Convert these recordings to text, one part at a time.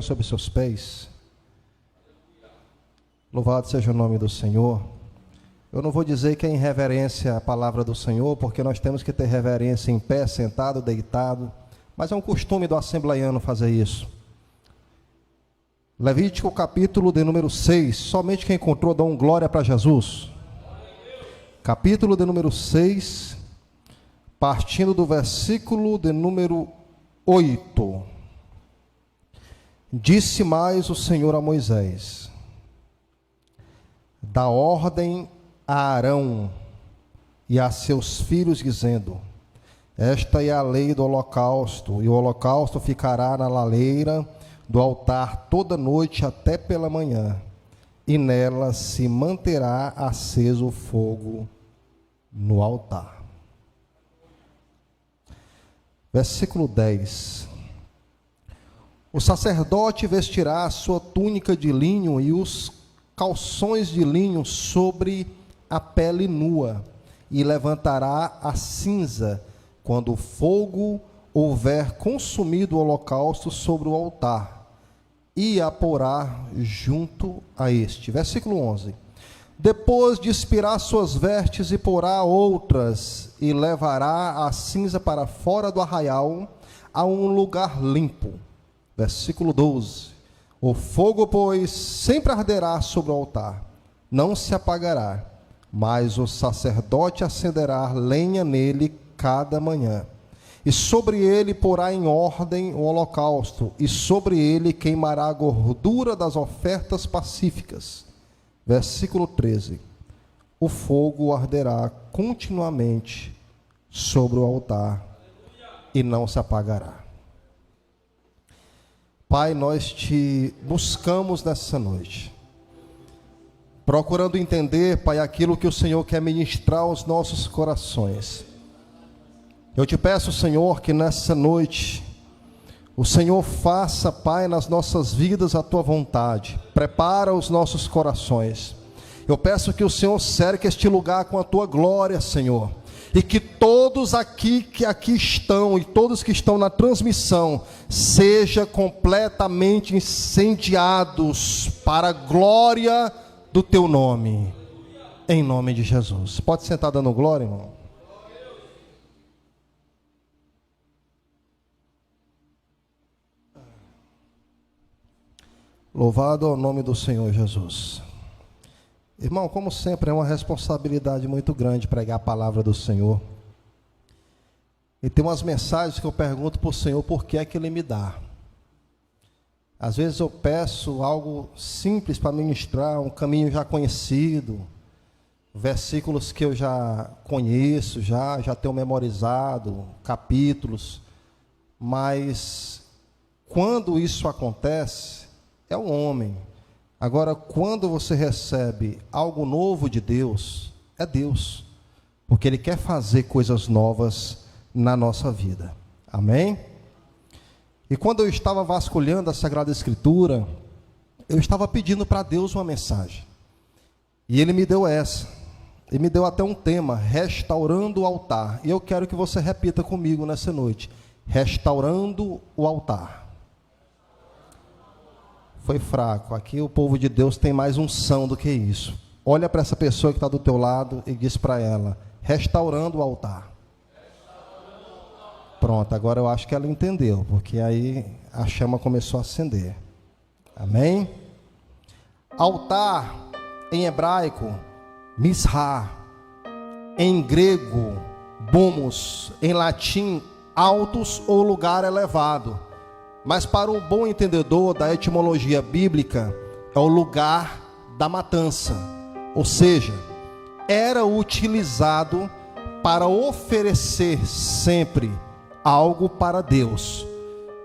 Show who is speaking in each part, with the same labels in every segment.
Speaker 1: Sobre seus pés. Louvado seja o nome do Senhor. Eu não vou dizer que é irreverência a palavra do Senhor, porque nós temos que ter reverência em pé, sentado, deitado, mas é um costume do assembleiano fazer isso. Levítico capítulo de número 6, somente quem encontrou dá glória para Jesus. Capítulo de número 6, partindo do versículo de número 8. Disse mais o Senhor a Moisés: dá ordem a Arão e a seus filhos, dizendo: esta é a lei do holocausto, e o holocausto ficará na lareira do altar toda noite até pela manhã, e nela se manterá aceso o fogo no altar. Versículo 10. O sacerdote vestirá a sua túnica de linho e os calções de linho sobre a pele nua, e levantará a cinza quando o fogo houver consumido o holocausto sobre o altar, e a porá junto a este. Versículo 11. Depois despirá suas vestes e porá outras, e levará a cinza para fora do arraial, a um lugar limpo. Versículo 12. O fogo, pois, sempre arderá sobre o altar, não se apagará, mas o sacerdote acenderá lenha nele cada manhã. E sobre ele porá em ordem o holocausto, e sobre ele queimará a gordura das ofertas pacíficas. Versículo 13. O fogo arderá continuamente sobre o altar, e não se apagará. Pai, nós te buscamos nessa noite, procurando entender, Pai, aquilo que o Senhor quer ministrar aos nossos corações. Eu te peço, Senhor, que nessa noite o Senhor faça, Pai, nas nossas vidas a tua vontade. Prepara os nossos corações. Eu peço que o Senhor cerque este lugar com a tua glória, Senhor. E que todos que aqui estão e todos que estão na transmissão sejam completamente incendiados para a glória do teu nome, em nome de Jesus. Pode sentar dando glória, irmão. Louvado ao nome do Senhor Jesus. Irmão, como sempre, é uma responsabilidade muito grande pregar a palavra do Senhor. E tem umas mensagens que eu pergunto para o Senhor por que é que Ele me dá. Às vezes eu peço algo simples para ministrar, um caminho já conhecido, versículos que eu já conheço, já tenho memorizado, capítulos. Mas quando isso acontece, é o homem. Agora, quando você recebe algo novo de Deus, é Deus, porque Ele quer fazer coisas novas na nossa vida, amém? E quando eu estava vasculhando a Sagrada Escritura, eu estava pedindo para Deus uma mensagem, e Ele me deu essa, e me deu até um tema: restaurando o altar, e eu quero que você repita comigo nessa noite: restaurando o altar. Foi fraco. Aqui o povo de Deus tem mais unção do que isso. Olha para essa pessoa que está do teu lado e diz para ela: restaurando o altar. Pronto, agora eu acho que ela entendeu, porque aí a chama começou a acender. Amém? Altar, em hebraico, misrá. Em grego, bomos. Em latim, altos ou lugar elevado. Mas para o bom entendedor da etimologia bíblica, é o lugar da matança. Ou seja, era utilizado para oferecer sempre algo para Deus.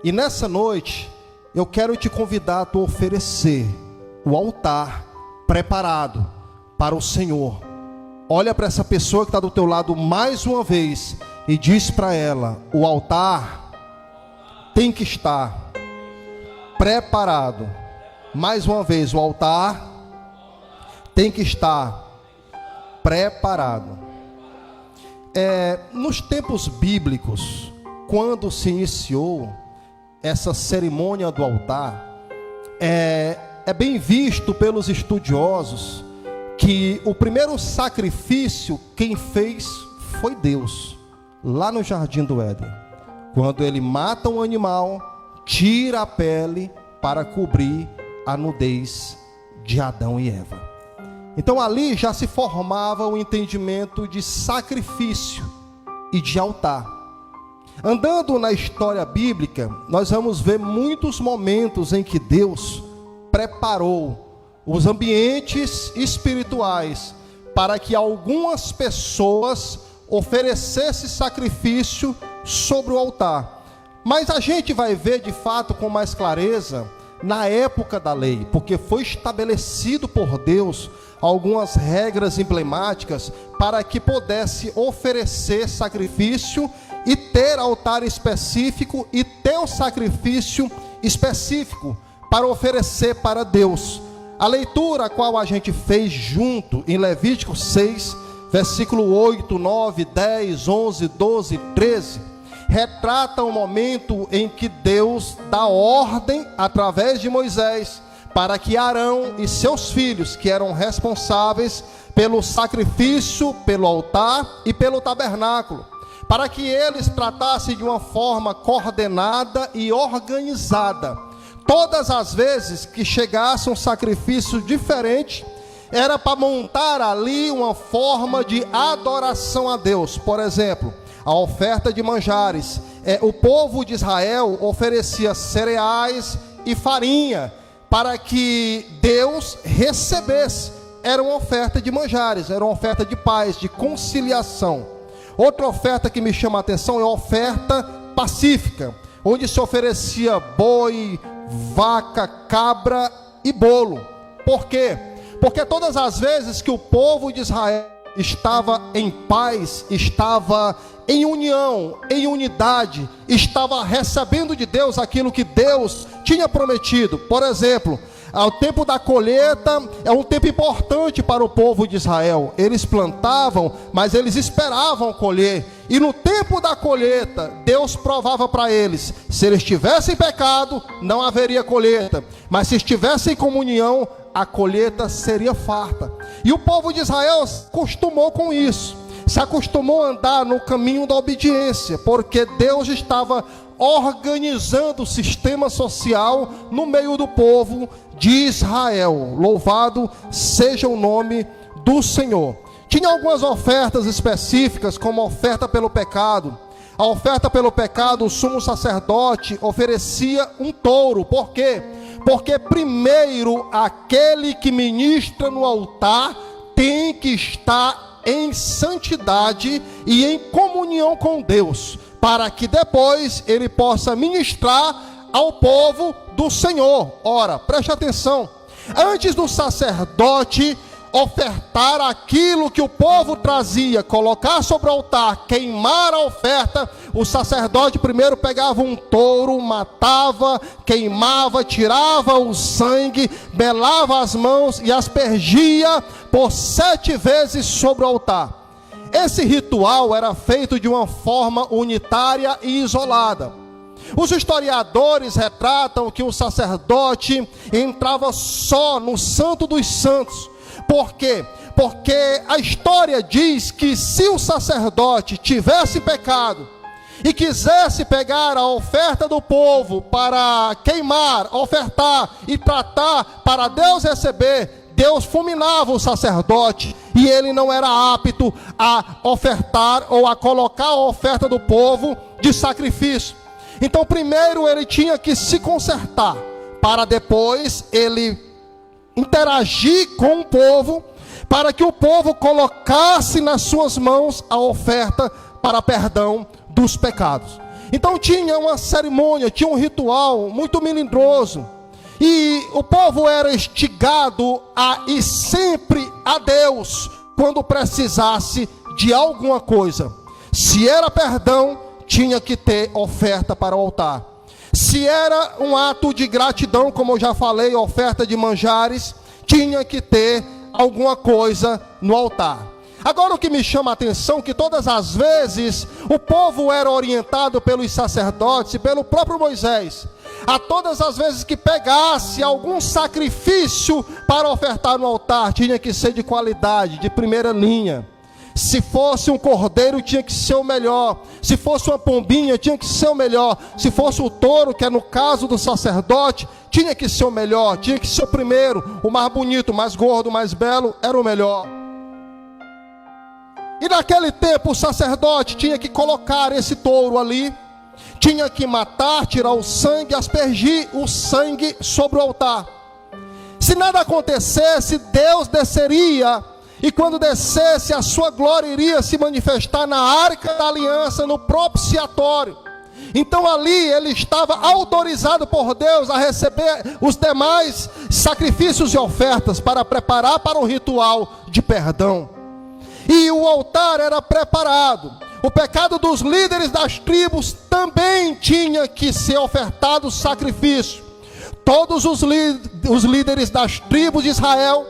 Speaker 1: E nessa noite, eu quero te convidar a tu oferecer o altar preparado para o Senhor. Olha para essa pessoa que está do teu lado mais uma vez e diz para ela: o altar tem que estar preparado. Mais uma vez, o altar tem que estar preparado. Nos tempos bíblicos, quando se iniciou essa cerimônia do altar, é bem visto pelos estudiosos que o primeiro sacrifício quem fez foi Deus, lá no Jardim do Éden, quando ele mata um animal, tira a pele para cobrir a nudez de Adão e Eva. Então ali já se formava o entendimento de sacrifício e de altar. Andando na história bíblica, nós vamos ver muitos momentos em que Deus preparou os ambientes espirituais para que algumas pessoas oferecessem sacrifício sobre o altar. Mas a gente vai ver de fato com mais clareza na época da lei, porque foi estabelecido por Deus algumas regras emblemáticas para que pudesse oferecer sacrifício e ter altar específico e ter o sacrifício específico para oferecer para Deus. A leitura a qual a gente fez junto em Levítico 6, versículo 8, 9, 10, 11, 12, 13, retrata o momento em que Deus dá ordem através de Moisés para que Arão e seus filhos, que eram responsáveis pelo sacrifício, pelo altar e pelo tabernáculo, para que eles tratassem de uma forma coordenada e organizada. Todas as vezes que chegasse um sacrifício diferente, era para montar ali uma forma de adoração a Deus. Por exemplo, a oferta de manjares. O povo de Israel oferecia cereais e farinha para que Deus recebesse. Era uma oferta de manjares, era uma oferta de paz, de conciliação. Outra oferta que me chama a atenção é a oferta pacífica, onde se oferecia boi, vaca, cabra e bolo. Por quê? Porque todas as vezes que o povo de Israel estava em paz, estava em união, em unidade, estava recebendo de Deus aquilo que Deus tinha prometido. Por exemplo, o tempo da colheita é um tempo importante para o povo de Israel. Eles plantavam, mas eles esperavam colher. E no tempo da colheita, Deus provava para eles: se eles tivessem pecado, não haveria colheita, mas se estivessem em comunhão, a colheita seria farta. E o povo de Israel se acostumou com isso, se acostumou a andar no caminho da obediência, porque Deus estava organizando o sistema social no meio do povo de Israel. Louvado seja o nome do Senhor. Tinha algumas ofertas específicas, como a oferta pelo pecado. A oferta pelo pecado, o sumo sacerdote oferecia um touro. Por quê? Porque primeiro aquele que ministra no altar tem que estar em santidade e em comunhão com Deus, para que depois ele possa ministrar ao povo do Senhor. Ora, preste atenção, antes do sacerdote ofertar aquilo que o povo trazia, colocar sobre o altar, queimar a oferta, o sacerdote primeiro pegava um touro, matava, queimava, tirava o sangue, belava as mãos e aspergia por 7 vezes sobre o altar. Esse ritual era feito de uma forma unitária e isolada. Os historiadores retratam que o sacerdote entrava só no Santo dos Santos. Por quê? Porque a história diz que se o sacerdote tivesse pecado e quisesse pegar a oferta do povo para queimar, ofertar e tratar para Deus receber, Deus fulminava o sacerdote e ele não era apto a ofertar ou a colocar a oferta do povo de sacrifício. Então primeiro ele tinha que se consertar, para depois ele interagir com o povo, para que o povo colocasse nas suas mãos a oferta para perdão dos pecados. Então tinha uma cerimônia, tinha um ritual muito melindroso, e o povo era instigado a ir sempre a Deus quando precisasse de alguma coisa. Se era perdão, tinha que ter oferta para o altar. Se era um ato de gratidão, como eu já falei, oferta de manjares, tinha que ter alguma coisa no altar. Agora o que me chama a atenção é que todas as vezes o povo era orientado pelos sacerdotes e pelo próprio Moisés A todas as vezes que pegasse algum sacrifício para ofertar no altar, tinha que ser de qualidade, de primeira linha. Se fosse um cordeiro, tinha que ser o melhor. Se fosse uma pombinha, tinha que ser o melhor. Se fosse o touro, que é no caso do sacerdote, tinha que ser o melhor, tinha que ser o primeiro, o mais bonito, o mais gordo, o mais belo, era o melhor. E naquele tempo o sacerdote tinha que colocar esse touro ali, tinha que matar, tirar o sangue, aspergir o sangue sobre o altar. Se nada acontecesse, Deus desceria, e quando descesse, a sua glória iria se manifestar na arca da aliança, no propiciatório. Então ali ele estava autorizado por Deus a receber os demais sacrifícios e ofertas para preparar para um ritual de perdão. E o altar era preparado. O pecado dos líderes das tribos também tinha que ser ofertado sacrifício. Todos os líderes das tribos de Israel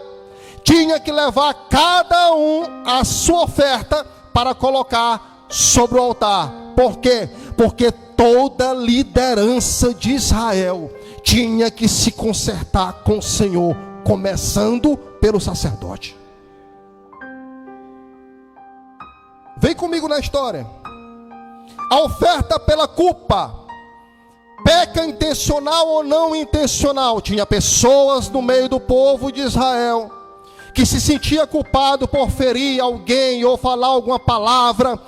Speaker 1: tinha que levar cada um a sua oferta para colocar sobre o altar. Por quê? Porque toda liderança de Israel tinha que se consertar com o Senhor, começando pelo sacerdote. Vem comigo na história. A oferta pela culpa, peca intencional ou não intencional. Tinha pessoas no meio do povo de Israel que se sentia culpado por ferir alguém, ou falar alguma palavra,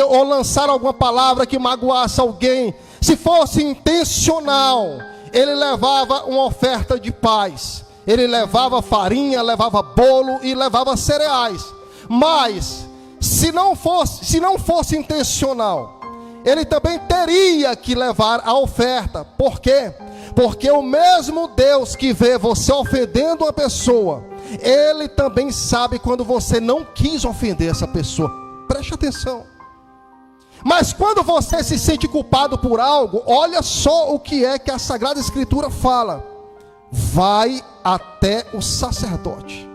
Speaker 1: ou lançar alguma palavra que magoasse alguém. Se fosse intencional, ele levava uma oferta de paz. Ele levava farinha, levava bolo e levava cereais. Mas se não fosse intencional, ele também teria que levar a oferta. Por quê? Porque o mesmo Deus que vê você ofendendo uma pessoa, Ele também sabe quando você não quis ofender essa pessoa. Preste atenção. Mas quando você se sente culpado por algo, olha só o que é que a Sagrada Escritura fala. Vai até o sacerdote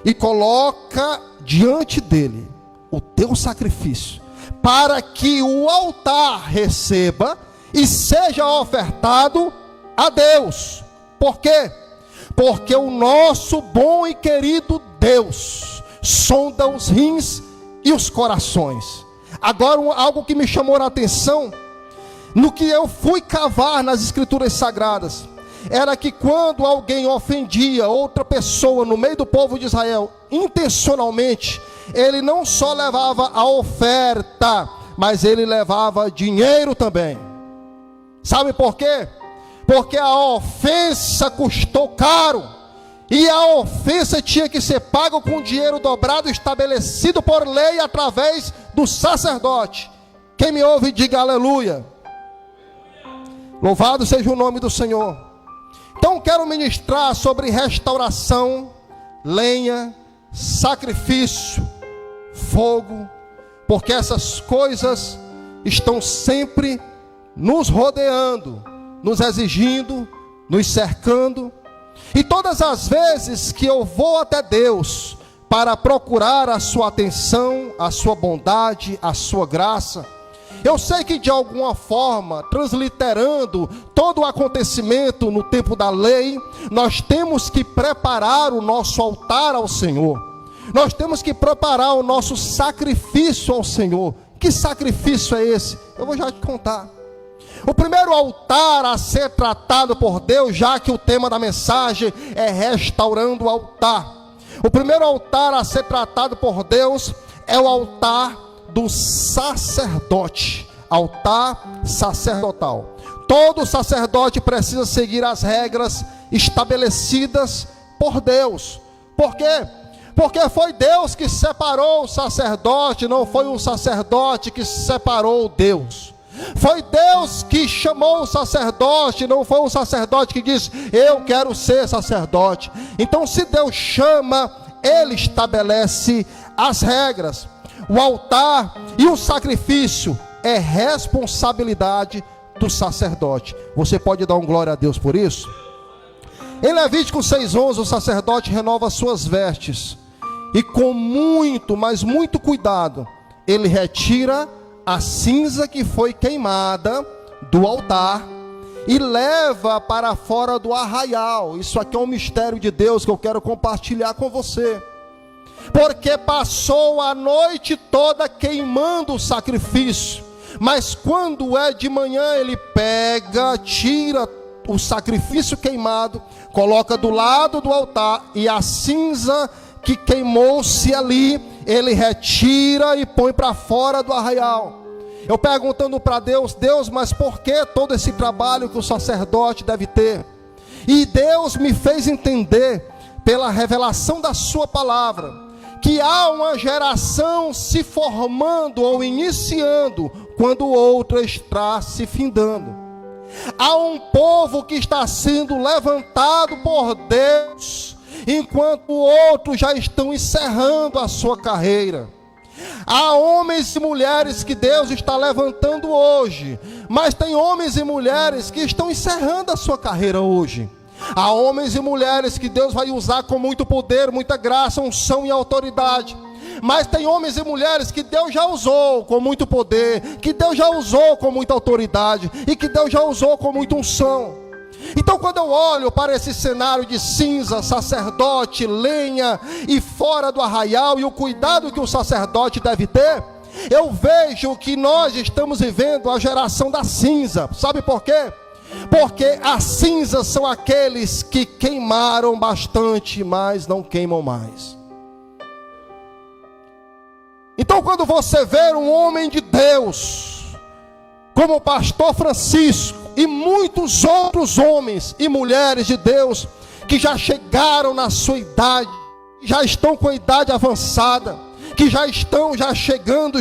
Speaker 1: e coloca diante dele o teu sacrifício, para que o altar receba e seja ofertado a Deus. Por quê? Porque o nosso bom e querido Deus sonda os rins e os corações. Agora, algo que me chamou a atenção, no que eu fui cavar nas Escrituras Sagradas, era que quando alguém ofendia outra pessoa no meio do povo de Israel, intencionalmente, ele não só levava a oferta, mas ele levava dinheiro também. Sabe por quê? Porque a ofensa custou caro, e a ofensa tinha que ser paga com dinheiro dobrado, estabelecido por lei através do sacerdote. Quem me ouve, diga aleluia. Louvado seja o nome do Senhor. Então quero ministrar sobre restauração, lenha, sacrifício, fogo, porque essas coisas estão sempre nos rodeando, nos exigindo, nos cercando. E todas as vezes que eu vou até Deus para procurar a sua atenção, a sua bondade, a sua graça, eu sei que de alguma forma, transliterando todo o acontecimento no tempo da lei, nós temos que preparar o nosso altar ao Senhor. Nós temos que preparar o nosso sacrifício ao Senhor. Que sacrifício é esse? Eu vou já te contar. O primeiro altar a ser tratado por Deus, já que o tema da mensagem é restaurando o altar. O primeiro altar a ser tratado por Deus é o altar do sacerdote, altar sacerdotal. Todo sacerdote precisa seguir as regras estabelecidas por Deus. Por quê? Porque foi Deus que separou o sacerdote, não foi um sacerdote que separou Deus. Foi Deus que chamou o sacerdote, não foi um sacerdote que disse, eu quero ser sacerdote. Então, se Deus chama, Ele estabelece as regras. O altar e o sacrifício é responsabilidade do sacerdote. Você pode dar um glória a Deus por isso? Em Levítico 6:11, o sacerdote renova suas vestes, e com muito, mas muito cuidado, ele retira a cinza que foi queimada do altar, e leva para fora do arraial. Isso aqui é um mistério de Deus que eu quero compartilhar com você. Porque passou a noite toda queimando o sacrifício, mas quando é de manhã ele pega, tira o sacrifício queimado, coloca do lado do altar, e a cinza que queimou-se ali, ele retira e põe para fora do arraial. Eu perguntando para Deus: Deus, mas por que todo esse trabalho que o sacerdote deve ter? E Deus me fez entender, pela revelação da sua palavra, que há uma geração se formando ou iniciando, quando outra está se findando. Há um povo que está sendo levantado por Deus, enquanto outros já estão encerrando a sua carreira. Há homens e mulheres que Deus está levantando hoje, mas tem homens e mulheres que estão encerrando a sua carreira hoje. Há homens e mulheres que Deus vai usar com muito poder, muita graça, unção e autoridade. Mas tem homens e mulheres que Deus já usou com muito poder, que Deus já usou com muita autoridade e que Deus já usou com muita unção. Então, quando eu olho para esse cenário de cinza, sacerdote, lenha e fora do arraial, e o cuidado que o sacerdote deve ter, eu vejo que nós estamos vivendo a geração da cinza. Sabe por quê? Porque as cinzas são aqueles que queimaram bastante, mas não queimam mais. Então, quando você vê um homem de Deus, como o pastor Francisco, e muitos outros homens e mulheres de Deus, que já chegaram na sua idade, já estão com a idade avançada, que já estão chegando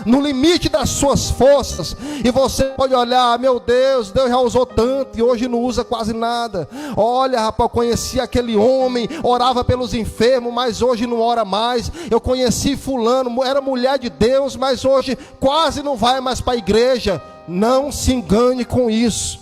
Speaker 1: no limite das suas forças, e você pode olhar: meu Deus, Deus já usou tanto e hoje não usa quase nada. Olha, rapaz, eu conheci aquele homem, orava pelos enfermos, mas hoje não ora mais. Eu conheci fulano, era mulher de Deus, mas hoje quase não vai mais para a igreja. Não se engane com isso.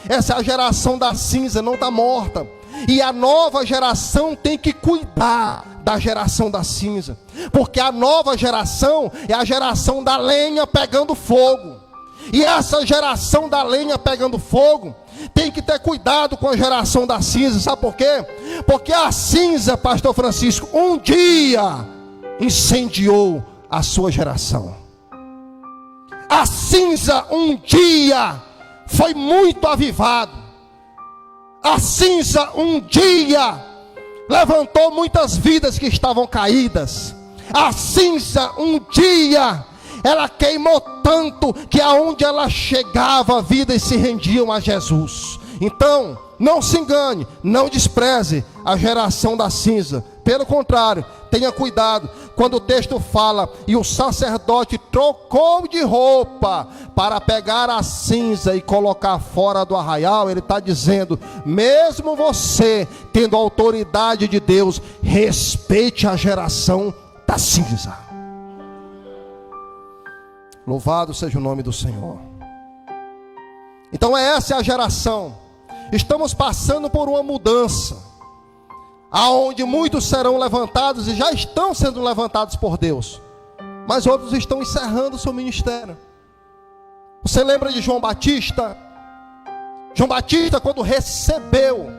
Speaker 1: Essa é a geração da cinza, não está morta. E a nova geração tem que cuidar da geração da cinza, porque a nova geração é a geração da lenha pegando fogo. E essa geração da lenha pegando fogo tem que ter cuidado com a geração da cinza. Sabe por quê? Porque a cinza, pastor Francisco, um dia incendiou a sua geração. A cinza um dia foi muito avivado. A cinza um dia levantou muitas vidas que estavam caídas. A cinza um dia, ela queimou tanto que aonde ela chegava, vidas se rendiam a Jesus. Então, não se engane, não despreze a geração da cinza. Pelo contrário, tenha cuidado. Quando o texto fala: e o sacerdote trocou de roupa para pegar a cinza e colocar fora do arraial, ele está dizendo: mesmo você tendo a autoridade de Deus, respeite a geração da cinza. Louvado seja o nome do Senhor. Então essa é a geração. Estamos passando por uma mudança, aonde muitos serão levantados e já estão sendo levantados por Deus, mas outros estão encerrando o seu ministério. Você lembra de João Batista? João Batista, quando recebeu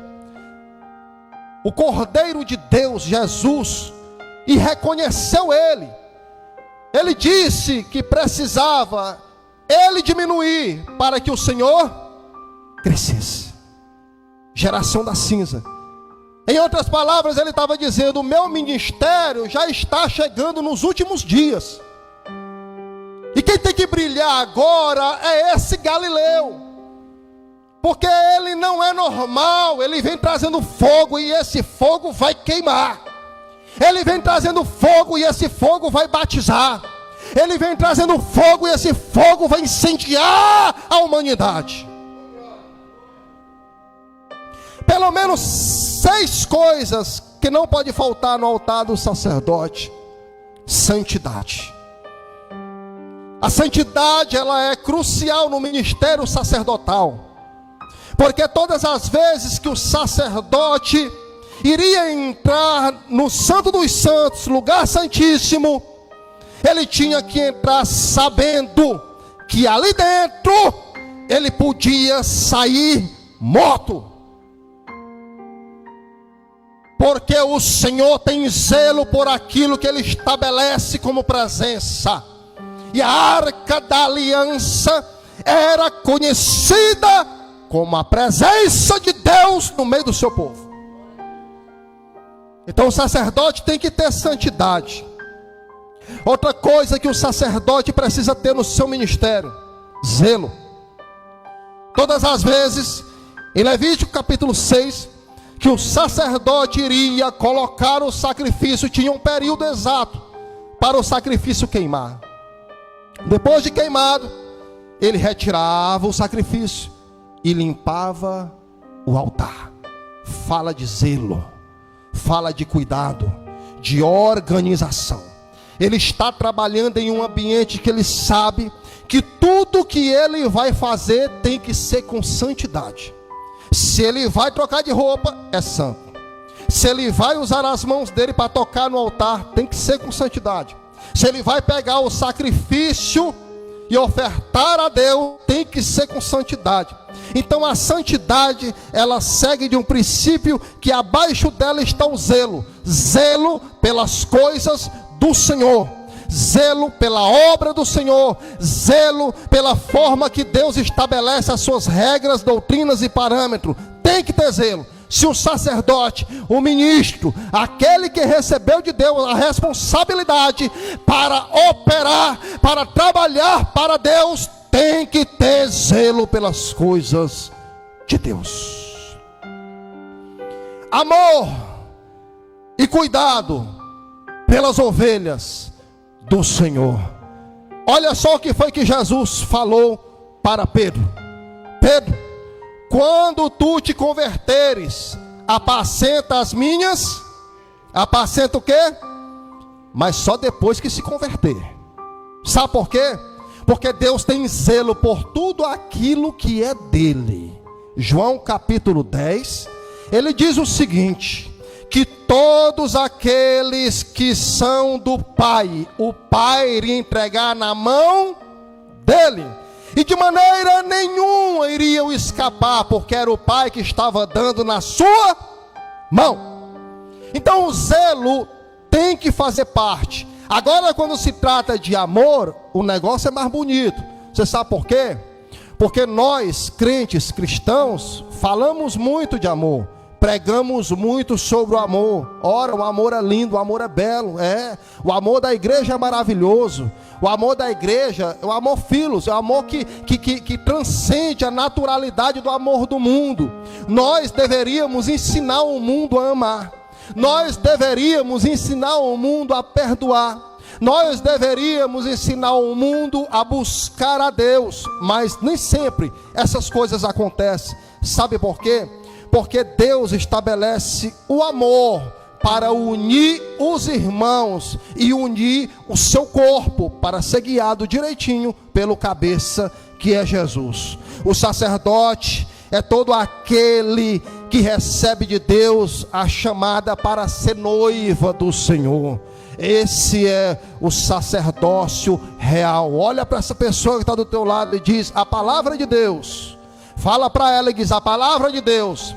Speaker 1: o Cordeiro de Deus, Jesus, e reconheceu ele, ele disse que precisava ele diminuir para que o Senhor crescesse. Geração da cinza. Em outras palavras, ele estava dizendo: o meu ministério já está chegando nos últimos dias. E quem tem que brilhar agora é esse Galileu. Porque ele não é normal, ele vem trazendo fogo e esse fogo vai queimar. Ele vem trazendo fogo e esse fogo vai batizar. Ele vem trazendo fogo e esse fogo vai incendiar a humanidade. Pelo menos 6 coisas que não pode faltar no altar do sacerdote. Santidade. A santidade, ela é crucial no ministério sacerdotal. Porque todas as vezes que o sacerdote iria entrar no Santo dos Santos, lugar santíssimo, ele tinha que entrar sabendo que ali dentro ele podia sair morto. Porque o Senhor tem zelo por aquilo que Ele estabelece como presença. E a arca da aliança era conhecida como a presença de Deus no meio do seu povo. Então o sacerdote tem que ter santidade. Outra coisa que o sacerdote precisa ter no seu ministério: zelo. Todas as vezes, em Levítico capítulo 6, que o sacerdote iria colocar o sacrifício, tinha um período exato para o sacrifício queimar. Depois de queimado, ele retirava o sacrifício e limpava o altar. Fala de zelo, fala de cuidado, de organização. Ele está trabalhando em um ambiente que ele sabe que tudo que ele vai fazer tem que ser com santidade. Se ele vai trocar de roupa, é santo. Se ele vai usar as mãos dele para tocar no altar, tem que ser com santidade. Se ele vai pegar o sacrifício e ofertar a Deus, tem que ser com santidade. Então a santidade, ela segue de um princípio que abaixo dela está o zelo. Zelo pelas coisas do Senhor, zelo pela obra do Senhor, zelo pela forma que Deus estabelece as suas regras, doutrinas e parâmetros. Tem que ter zelo. Se o sacerdote, o ministro, aquele que recebeu de Deus a responsabilidade para operar, para trabalhar para Deus, tem que ter zelo pelas coisas de Deus. Amor e cuidado pelas ovelhas do Senhor. Olha só o que foi que Jesus falou para Pedro: Pedro, quando tu te converteres, apacenta as minhas. Apacenta o quê? Mas só depois que se converter. Sabe por quê? Porque Deus tem zelo por tudo aquilo que é dele. João capítulo 10, ele diz o seguinte: que todos aqueles que são do Pai, o Pai iria entregar na mão dele, e de maneira nenhuma iriam escapar, porque era o Pai que estava dando na sua mão. Então o zelo tem que fazer parte. Agora, quando se trata de amor, o negócio é mais bonito. Você sabe por quê? Porque nós, crentes cristãos, falamos muito de amor, pregamos muito sobre o amor. Ora, o amor é lindo, o amor é belo, o amor da igreja é maravilhoso. O amor da igreja é o amor filos, é o amor que transcende a naturalidade do amor do mundo. Nós deveríamos ensinar o mundo a amar. Nós deveríamos ensinar o mundo a perdoar. Nós deveríamos ensinar o mundo a buscar a Deus. Mas nem sempre essas coisas acontecem. Sabe por quê? Porque Deus estabelece o amor para unir os irmãos e unir o seu corpo, para ser guiado direitinho pelo cabeça, que é Jesus. O sacerdote é todo aquele que recebe de Deus a chamada para ser noiva do Senhor. Esse é o sacerdócio real. Olha para essa pessoa que está do teu lado e diz: a palavra de Deus. Fala para ela e diz: a palavra de Deus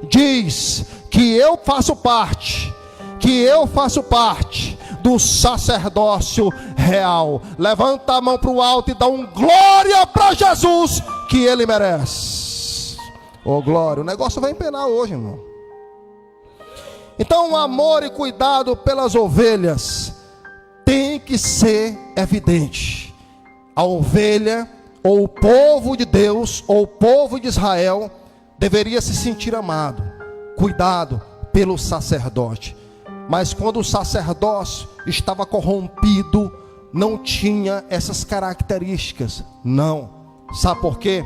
Speaker 1: diz que eu faço parte do sacerdócio real. Levanta a mão para o alto e dá um glória para Jesus, que Ele merece. Oh glória, o negócio vai empenar hoje, irmão. Então o amor e cuidado pelas ovelhas tem que ser evidente. A ovelha, ou o povo de Deus, ou o povo de Israel, deveria se sentir amado, cuidado pelo sacerdote. Mas quando o sacerdócio estava corrompido, não tinha essas características. Não. Sabe por quê?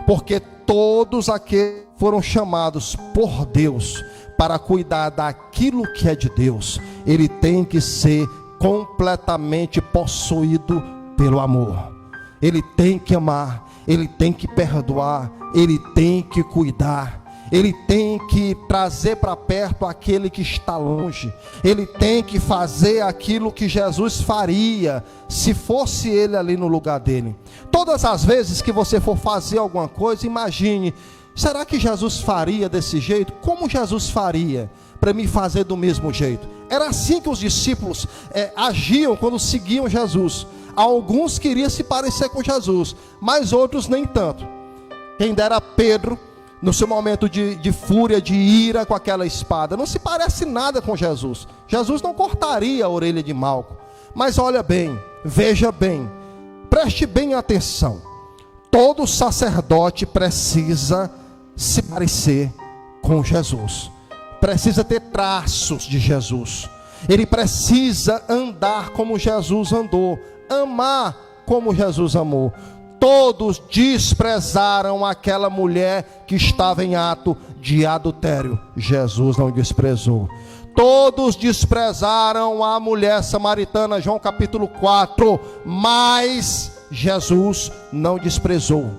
Speaker 1: Porque todos aqueles foram chamados por Deus para cuidar daquilo que é de Deus. Ele tem que ser completamente possuído pelo amor. Ele tem que amar, ele tem que perdoar, ele tem que cuidar. Ele tem que trazer para perto aquele que está longe. Ele tem que fazer aquilo que Jesus faria, se fosse ele ali no lugar dele. Todas as vezes que você for fazer alguma coisa, imagine: será que Jesus faria desse jeito? Como Jesus faria para me fazer do mesmo jeito? Era assim que os discípulos agiam quando seguiam Jesus. Alguns queriam se parecer com Jesus, mas outros nem tanto. Quem dera Pedro, no seu momento de fúria, de ira com aquela espada, não se parece nada com Jesus. Jesus não cortaria a orelha de Malco. Mas olha bem, veja bem, preste bem atenção. Todo sacerdote precisa se parecer com Jesus, precisa ter traços de Jesus. Ele precisa andar como Jesus andou, amar como Jesus amou. Todos desprezaram aquela mulher que estava em ato de adultério. Jesus não desprezou. Todos desprezaram a mulher samaritana, João capítulo 4, mas Jesus não desprezou.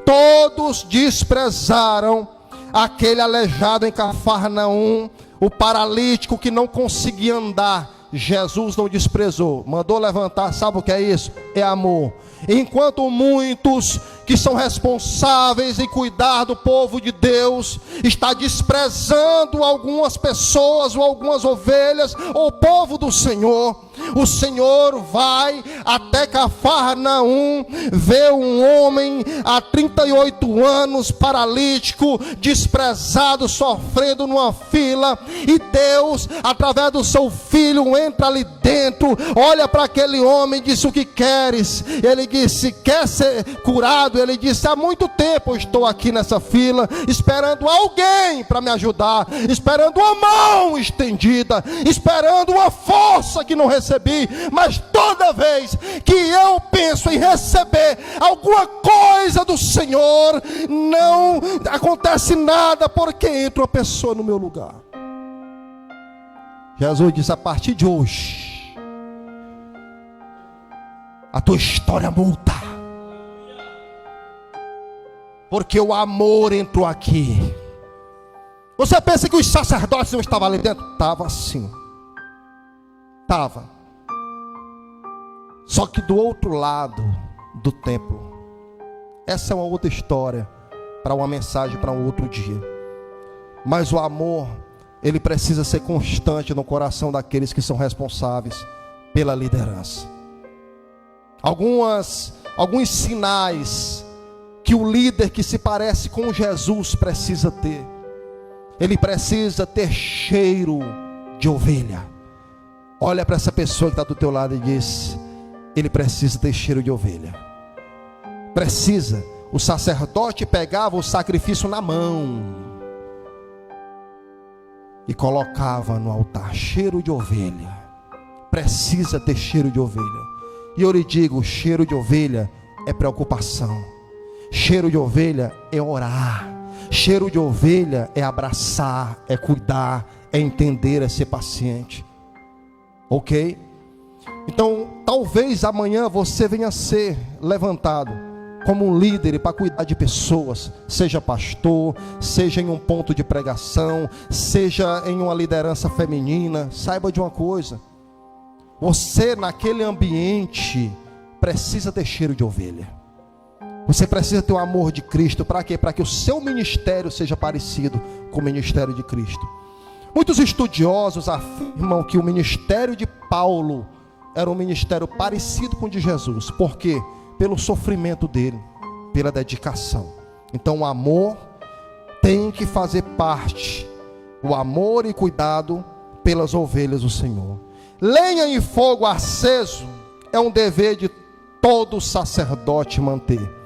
Speaker 1: Todos desprezaram aquele aleijado em Cafarnaum, o paralítico que não conseguia andar. Jesus não desprezou, mandou levantar. Sabe o que é isso? É amor. Enquanto muitos que são responsáveis em cuidar do povo de Deus está desprezando algumas pessoas ou algumas ovelhas ou o povo do Senhor, o Senhor vai até Cafarnaum, vê um homem há 38 anos paralítico, desprezado, sofrendo numa fila, e Deus, através do seu filho, entra ali dentro, olha para aquele homem e diz: o que queres? Ele disse: quer ser curado? Ele disse: há muito tempo eu estou aqui nessa fila, esperando alguém para me ajudar, esperando uma mão estendida, esperando uma força que não recebi, mas toda vez que eu penso em receber alguma coisa do Senhor, não acontece nada, porque entra uma pessoa no meu lugar. Jesus diz: a partir de hoje, a tua história muda, porque o amor entrou aqui. Você pensa que os sacerdotes não estavam ali dentro? Estava sim, estava. Só que do outro lado do templo. Essa é uma outra história, para uma mensagem para um outro dia. Mas o amor, ele precisa ser constante no coração daqueles que são responsáveis pela liderança. Alguns sinais que o líder que se parece com Jesus precisa ter. Ele precisa ter cheiro de ovelha. Olha para essa pessoa que está do teu lado e diz: ele precisa ter cheiro de ovelha. Precisa. O sacerdote pegava o sacrifício na mão e colocava no altar. Cheiro de ovelha. Precisa ter cheiro de ovelha. E eu lhe digo: cheiro de ovelha é preocupação. Cheiro de ovelha é orar. Cheiro de ovelha é abraçar, é cuidar, é entender, é ser paciente. Ok? Então, talvez amanhã você venha a ser levantado como um líder para cuidar de pessoas, seja pastor, seja em um ponto de pregação, seja em uma liderança feminina. Saiba de uma coisa: você naquele ambiente precisa ter cheiro de ovelha. Você precisa ter o amor de Cristo. Para quê? Para que o seu ministério seja parecido com o ministério de Cristo. Muitos estudiosos afirmam que o ministério de Paulo era um ministério parecido com o de Jesus. Por quê? Pelo sofrimento dele, pela dedicação. Então o amor tem que fazer parte. O amor e cuidado pelas ovelhas do Senhor. Lenha em fogo aceso é um dever de todo sacerdote manter.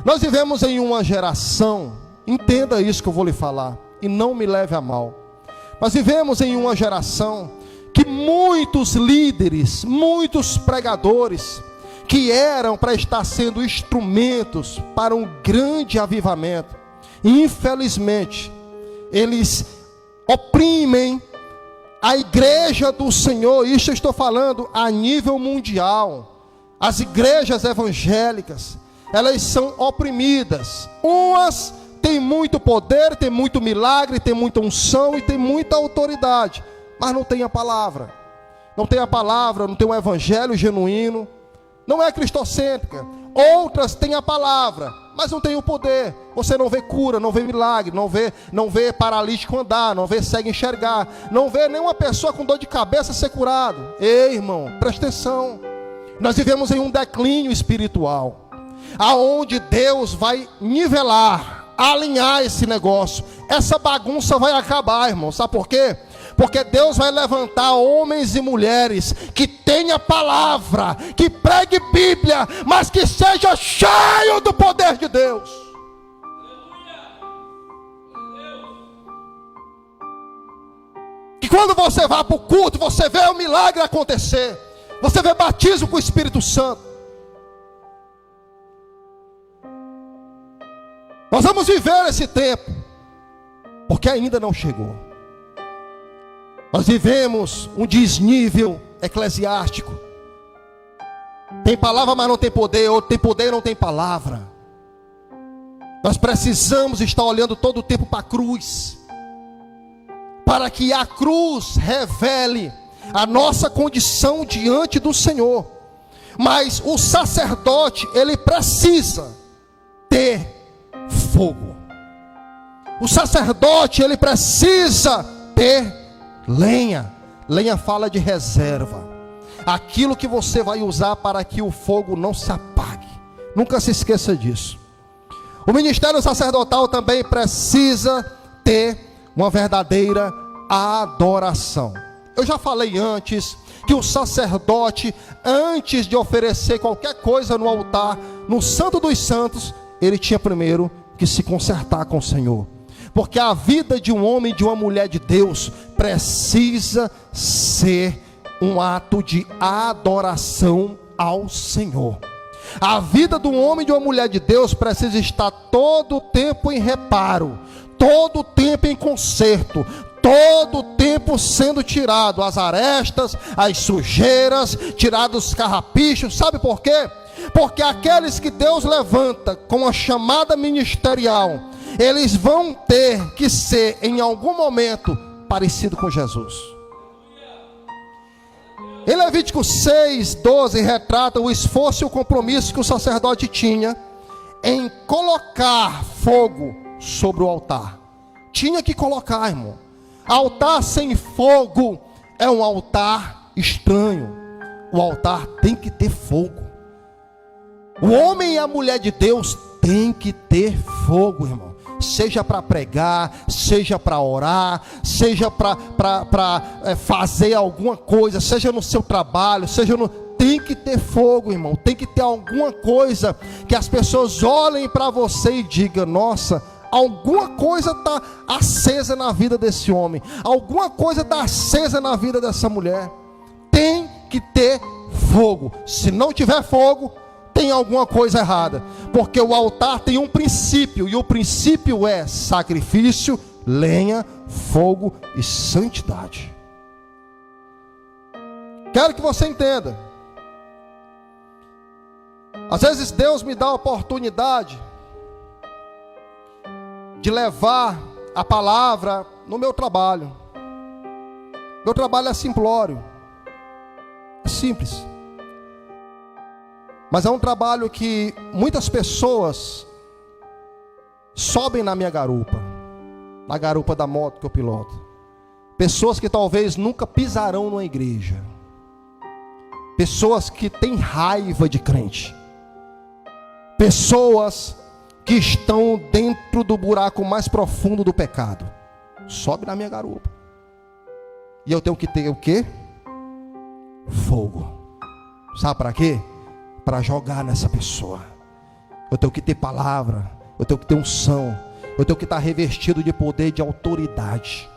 Speaker 1: Nós vivemos em uma geração, entenda isso que eu vou lhe falar, e não me leve a mal. Nós vivemos em uma geração que muitos líderes, muitos pregadores, que eram para estar sendo instrumentos para um grande avivamento, infelizmente, eles oprimem a igreja do Senhor. Isso eu estou falando a nível mundial. As igrejas evangélicas, elas são oprimidas, umas tem muito poder, tem muito milagre, tem muita unção e tem muita autoridade, mas não tem a palavra. Não tem a palavra, não tem um evangelho genuíno, não é cristocêntrica. Outras têm a palavra, mas não tem o poder. Você não vê cura, não vê milagre, não vê paralítico andar, não vê cego enxergar, não vê nenhuma pessoa com dor de cabeça ser curado. Ei, irmão, presta atenção. Nós vivemos em um declínio espiritual, aonde Deus vai nivelar, alinhar esse negócio. Essa bagunça vai acabar, irmão. Sabe por quê? Porque Deus vai levantar homens e mulheres que tenham palavra, que pregue Bíblia, mas que seja cheio do poder de Deus. Que quando você vai para o culto, você vê o milagre acontecer, você vê batismo com o Espírito Santo. Nós vamos viver esse tempo, porque ainda não chegou. Nós vivemos um desnível eclesiástico. Tem palavra, mas não tem poder. Outro tem poder e não tem palavra. Nós precisamos estar olhando todo o tempo para a cruz, para que a cruz revele a nossa condição diante do Senhor. Mas o sacerdote, ele precisa ter fogo. O sacerdote, ele precisa ter lenha. Lenha fala de reserva, aquilo que você vai usar para que o fogo não se apague. Nunca se esqueça disso. O ministério sacerdotal também precisa ter uma verdadeira adoração. Eu já falei antes que o sacerdote, antes de oferecer qualquer coisa no altar, no Santo dos Santos, ele tinha primeiro que se consertar com o Senhor. Porque a vida de um homem e de uma mulher de Deus precisa ser um ato de adoração ao Senhor. A vida de um homem e de uma mulher de Deus precisa estar todo o tempo em reparo, todo o tempo em conserto, todo o tempo sendo tirado as arestas, as sujeiras, tirados os carrapichos. Sabe por quê? Porque aqueles que Deus levanta com a chamada ministerial, eles vão ter que ser em algum momento parecido com Jesus. Em Levítico 6:12 retrata o esforço e o compromisso que o sacerdote tinha em colocar fogo sobre o altar. Tinha que colocar, irmão. Altar sem fogo é um altar estranho. O altar tem que ter fogo. O homem e a mulher de Deus tem que ter fogo, irmão. Seja para pregar, seja para orar, seja para fazer alguma coisa, seja no seu trabalho, tem que ter fogo, irmão. Tem que ter alguma coisa que as pessoas olhem para você e digam: nossa, alguma coisa está acesa na vida desse homem, alguma coisa está acesa na vida dessa mulher. Tem que ter fogo. Se não tiver fogo, tem alguma coisa errada, porque o altar tem um princípio, e o princípio é sacrifício, lenha, fogo e santidade. Quero que você entenda. Às vezes Deus me dá a oportunidade de levar a palavra no meu trabalho. Meu trabalho é simplório, é simples, mas é um trabalho que muitas pessoas sobem na minha garupa, na garupa da moto que eu piloto. Pessoas que talvez nunca pisarão numa igreja. Pessoas que têm raiva de crente. Pessoas que estão dentro do buraco mais profundo do pecado. Sobe na minha garupa. E eu tenho que ter o quê? Fogo. Sabe para quê? Para jogar nessa pessoa. Eu tenho que ter palavra, eu tenho que ter unção, eu tenho que estar revestido de poder e de autoridade,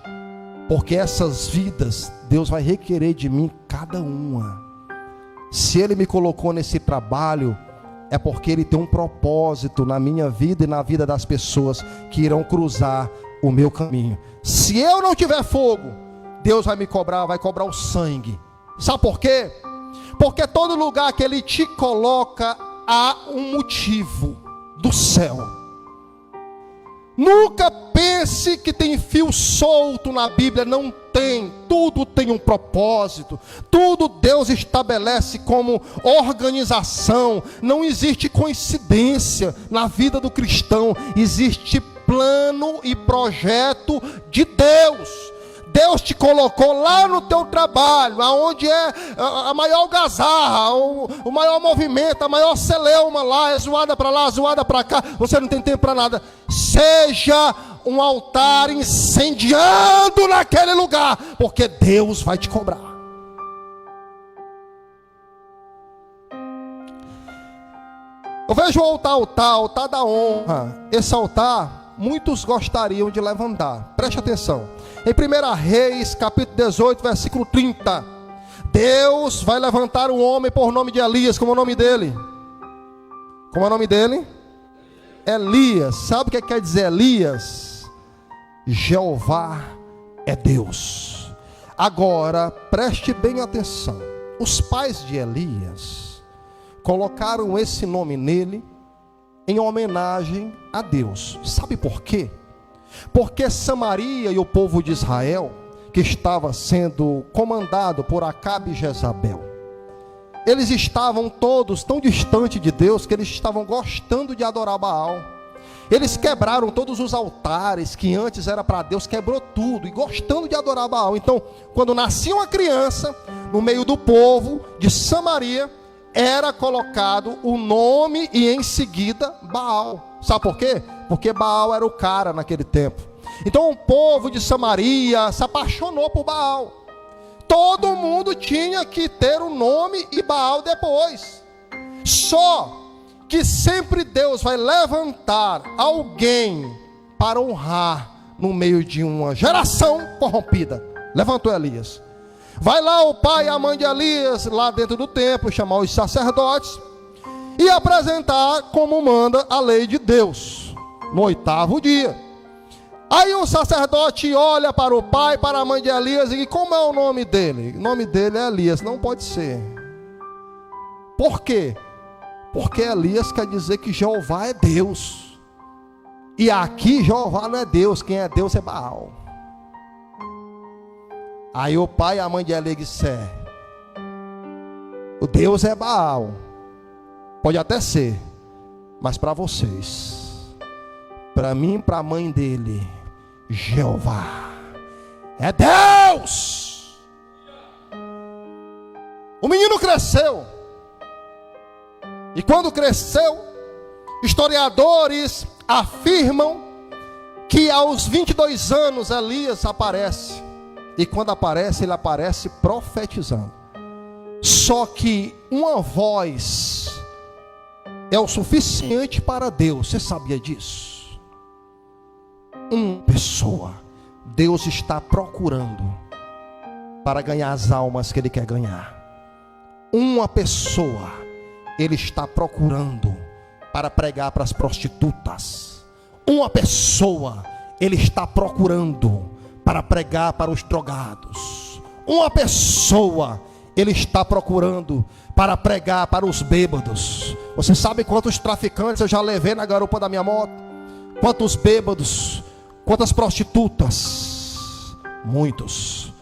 Speaker 1: porque essas vidas Deus vai requerer de mim cada uma. Se Ele me colocou nesse trabalho, é porque Ele tem um propósito na minha vida e na vida das pessoas que irão cruzar o meu caminho. Se eu não tiver fogo, Deus vai me cobrar, vai cobrar o sangue. Sabe por quê? Porque todo lugar que Ele te coloca, há um motivo do céu. Nunca pense que tem fio solto na Bíblia, não tem. Tudo tem um propósito, tudo Deus estabelece como organização. Não existe coincidência na vida do cristão, existe plano e projeto de Deus. Deus te colocou lá no teu trabalho, aonde é a maior algazarra, o maior movimento, a maior celeuma lá, é zoada para lá, zoada para cá, você não tem tempo para nada. Seja um altar incendiando naquele lugar, porque Deus vai te cobrar. Eu vejo o altar da honra. Esse altar, muitos gostariam de levantar. Preste atenção. Em 1 Reis, capítulo 18, versículo 30. Deus vai levantar um homem por nome de Elias. Como é o nome dele? Como é o nome dele? Elias. Sabe o que quer dizer Elias? Jeová é Deus. Agora, preste bem atenção. Os pais de Elias colocaram esse nome nele em homenagem a Deus. Sabe por quê? Porque Samaria e o povo de Israel, que estava sendo comandado por Acabe e Jezabel, eles estavam todos tão distantes de Deus que eles estavam gostando de adorar Baal. Eles quebraram todos os altares que antes era para Deus, quebrou tudo e gostando de adorar Baal. Então, quando nascia uma criança no meio do povo de Samaria, era colocado o nome e em seguida Baal. Sabe por quê? Porque Baal era o cara naquele tempo. Então o povo de Samaria se apaixonou por Baal. Todo mundo tinha que ter o nome e Baal depois. Só que sempre Deus vai levantar alguém para honrar no meio de uma geração corrompida. Levantou Elias. Vai lá o pai e a mãe de Elias, lá dentro do templo, chamar os sacerdotes e apresentar como manda a lei de Deus, no 8º dia. Aí o sacerdote olha para o pai, para a mãe de Elias e diz: como é o nome dele? O nome dele é Elias. Não pode ser. Por quê? Porque Elias quer dizer que Jeová é Deus. E aqui Jeová não é Deus, quem é Deus é Baal. Aí o pai e a mãe de Elias disseram: o Deus é Baal. Pode até ser, mas para vocês, para mim e para a mãe dele, Jeová é Deus. O menino cresceu. E quando cresceu, historiadores afirmam que aos 22 anos Elias aparece. E quando aparece, ele aparece profetizando. Só que uma voz é o suficiente para Deus. Você sabia disso? Uma pessoa Deus está procurando para ganhar as almas que Ele quer ganhar. Uma pessoa Ele está procurando para pregar para as prostitutas. Uma pessoa Ele está procurando para pregar para os drogados. Uma pessoa Ele está procurando para pregar para os bêbados. Você sabe quantos traficantes eu já levei na garupa da minha moto? Quantos bêbados? Quantas prostitutas? Muitos.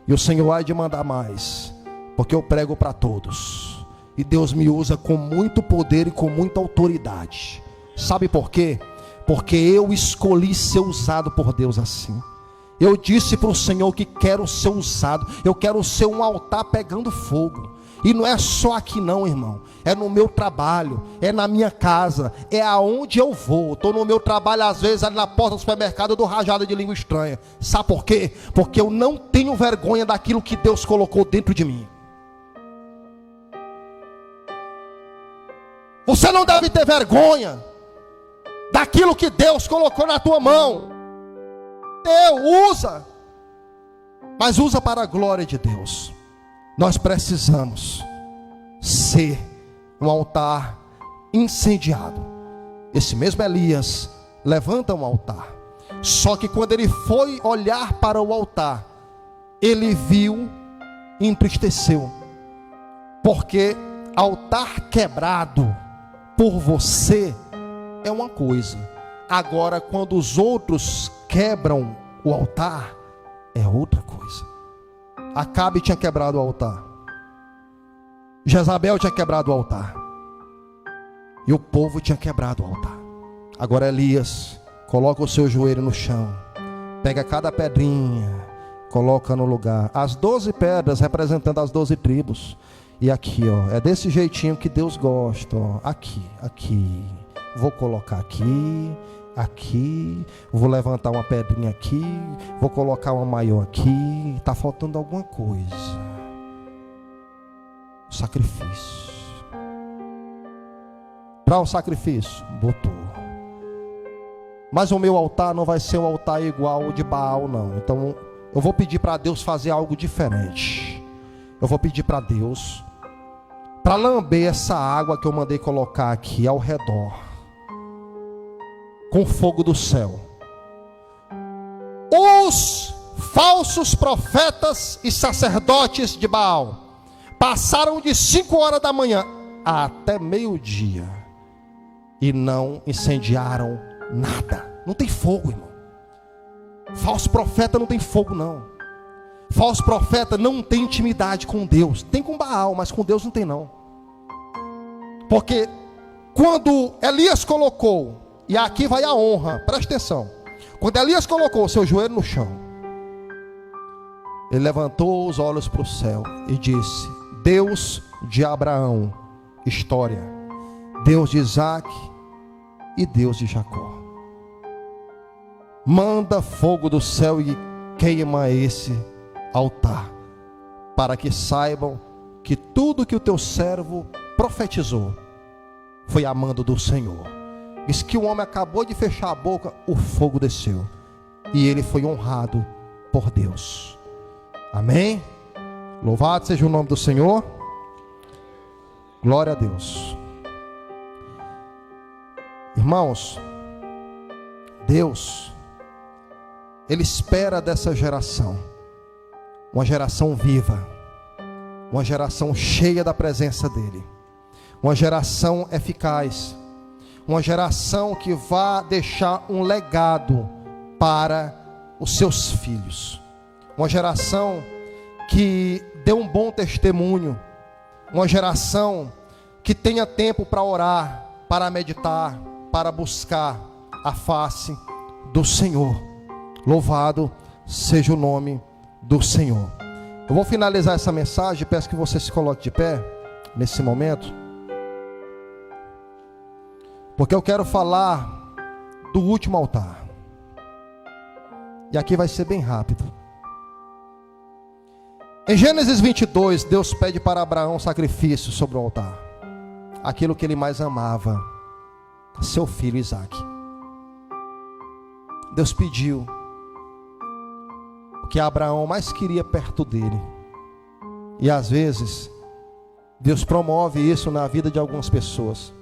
Speaker 1: E o Senhor há de mandar mais, porque eu prego para todos. E Deus me usa com muito poder e com muita autoridade. Sabe por quê? Porque eu escolhi ser usado por Deus assim. Eu disse para o Senhor que quero ser usado. Eu quero ser um altar pegando fogo. E não é só aqui não, irmão. É no meu trabalho, é na minha casa, é aonde eu vou. Estou no meu trabalho, às vezes, ali na porta do supermercado, eu dou rajada de língua estranha. Sabe por quê? Porque eu não tenho vergonha daquilo que Deus colocou dentro de mim. Você não deve ter vergonha daquilo que Deus colocou na tua mão. Deus usa, mas usa para a glória de Deus. Nós precisamos ser um altar incendiado. Esse mesmo Elias levanta um altar. Só que quando ele foi olhar para o altar, ele viu e entristeceu. Porque altar quebrado por você é uma coisa, Agora, quando os outros quebram o altar, é outra coisa. Acabe tinha quebrado o altar. Jezabel tinha quebrado o altar. E o povo tinha quebrado o altar. Agora Elias coloca o seu joelho no chão, pega cada pedrinha, coloca no lugar. As 12 pedras representando as 12 tribos. E aqui, ó, é desse jeitinho que Deus gosta, ó. Aqui. Vou colocar aqui. Vou levantar uma pedrinha aqui. Vou colocar uma maior aqui. Está faltando alguma coisa. Sacrifício. Para o sacrifício, botou. Mas o meu altar não vai ser um altar igual ao de Baal, não. Então eu vou pedir para Deus fazer algo diferente. Eu vou pedir para Deus para lamber essa água que eu mandei colocar aqui ao redor, com fogo do céu. Os falsos profetas e sacerdotes de Baal passaram de 5 horas da manhã até meio-dia e não incendiaram nada. Não tem fogo, irmão. Falso profeta não tem fogo, não. Falso profeta não tem intimidade com Deus. Tem com Baal, mas com Deus não tem, não. Porque quando Elias colocou, e aqui vai a honra, presta atenção. Quando Elias colocou o seu joelho no chão, ele levantou os olhos para o céu e disse: Deus de Abraão, história, Deus de Isaac e Deus de Jacó, manda fogo do céu e queima esse altar, para que saibam que tudo que o teu servo profetizou foi a mando do Senhor. Diz que o homem acabou de fechar a boca, o fogo desceu e ele foi honrado por Deus. Amém? Louvado seja o nome do Senhor. Glória a Deus. Irmãos, Deus, Ele espera dessa geração uma geração viva, uma geração cheia da presença dEle, uma geração eficaz, uma geração que vá deixar um legado para os seus filhos, uma geração que dê um bom testemunho, uma geração que tenha tempo para orar, para meditar, para buscar a face do Senhor. Louvado seja o nome do Senhor. Eu vou finalizar essa mensagem, peço que você se coloque de pé nesse momento, porque eu quero falar do último altar, e aqui vai ser bem rápido. Em Gênesis 22, Deus pede para Abraão sacrifício sobre o altar, aquilo que ele mais amava, seu filho Isaque. Deus pediu o que Abraão mais queria perto dele. E às vezes Deus promove isso na vida de algumas pessoas.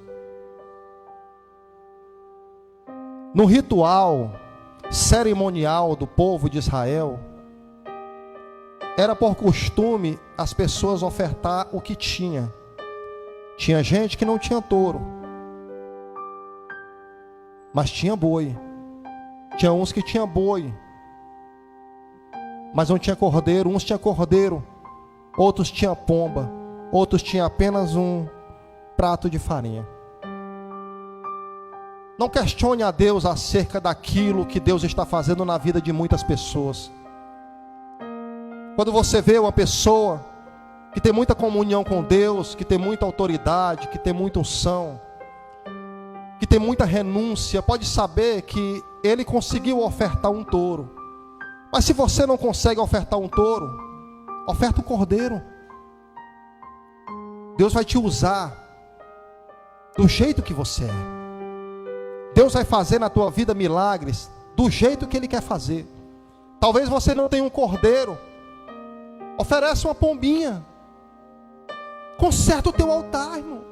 Speaker 1: No ritual cerimonial do povo de Israel, era por costume as pessoas ofertar o que tinha. Tinha gente que não tinha touro, mas tinha boi. Tinha uns que tinha boi, mas não tinha cordeiro. Uns tinha cordeiro, outros tinha pomba, outros tinha apenas um prato de farinha. Não questione a Deus acerca daquilo que Deus está fazendo na vida de muitas pessoas. Quando você vê uma pessoa que tem muita comunhão com Deus, que tem muita autoridade, que tem muita unção, que tem muita renúncia, pode saber que ele conseguiu ofertar um touro. Mas se você não consegue ofertar um touro, oferta um cordeiro. Deus vai te usar do jeito que você é. Deus vai fazer na tua vida milagres do jeito que Ele quer fazer. Talvez você não tenha um cordeiro, oferece uma pombinha. Conserta o teu altar, irmão.